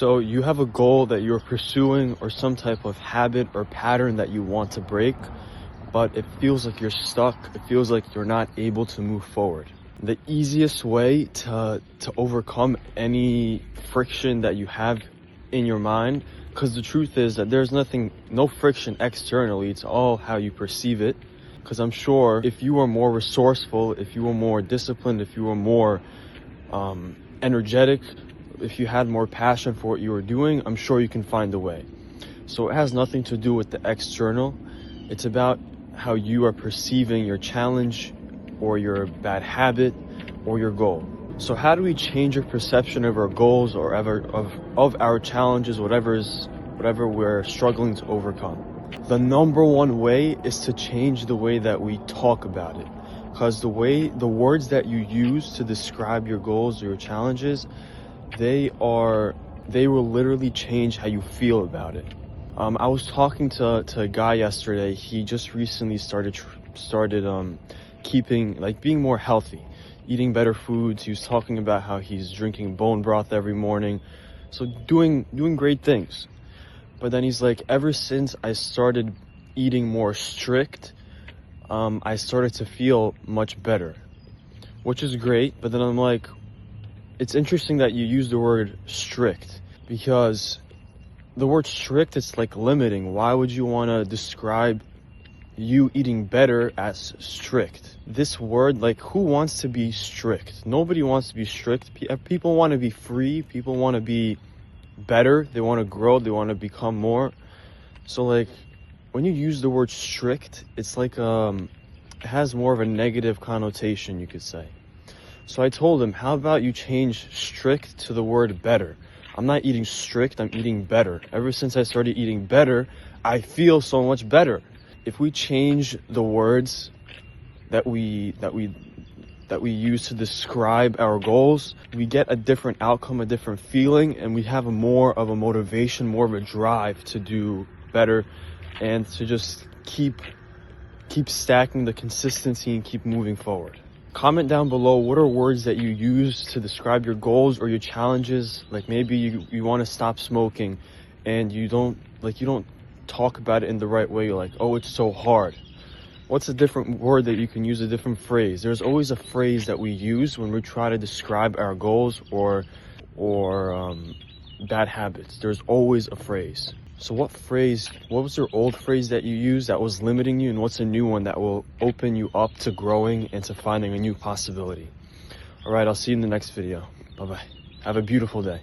So you have a goal that you're pursuing or some type of habit or pattern that you want to break, but it feels like you're stuck. It feels like you're not able to move forward. The easiest way to overcome any friction that you have in your mind, because the truth is that there's no friction externally, it's all how you perceive it. Because I'm sure if you were more resourceful, if you were more disciplined, if you were more energetic, if you had more passion for what you were doing, I'm sure you can find a way. So it has nothing to do with the external. It's about how you are perceiving your challenge or your bad habit or your goal. So how do we change your perception of our goals or of our challenges, whatever we're struggling to overcome? The number one way is to change the way that we talk about it. Because the words that you use to describe your goals or your challenges, they will literally change how you feel about it. I was talking to a guy yesterday. He just recently started being more healthy, eating better foods. He was talking about how he's drinking bone broth every morning, so doing great things. But then he's like, ever since I started eating more strict, I started to feel much better, which is great. But then I'm like, it's interesting that you use the word strict, because the word strict, it's like limiting. Why would you want to describe you eating better as strict? This word, like, who wants to be strict? Nobody wants to be strict. People want to be free. People want to be better. They want to grow. They want to become more. So like, when you use the word strict, it's like it has more of a negative connotation, you could say. So I told him, how about you change strict to the word better? I'm not eating strict, I'm eating better. Ever since I started eating better, I feel so much better. If we change the words that we use to describe our goals, we get a different outcome, a different feeling, and we have more of a motivation, more of a drive to do better and to just keep stacking the consistency and keep moving forward. Comment down below, what are words that you use to describe your goals or your challenges? Like, maybe you want to stop smoking and you don't talk about it in the right way. You're like, oh, it's so hard. What's a different word that you can use, a different phrase? There's always a phrase that we use when we try to describe our goals or bad habits. There's always a phrase. So what was your old phrase that you used that was limiting you, and what's a new one that will open you up to growing and to finding a new possibility? All right, I'll see you in the next video. Bye-bye. Have a beautiful day.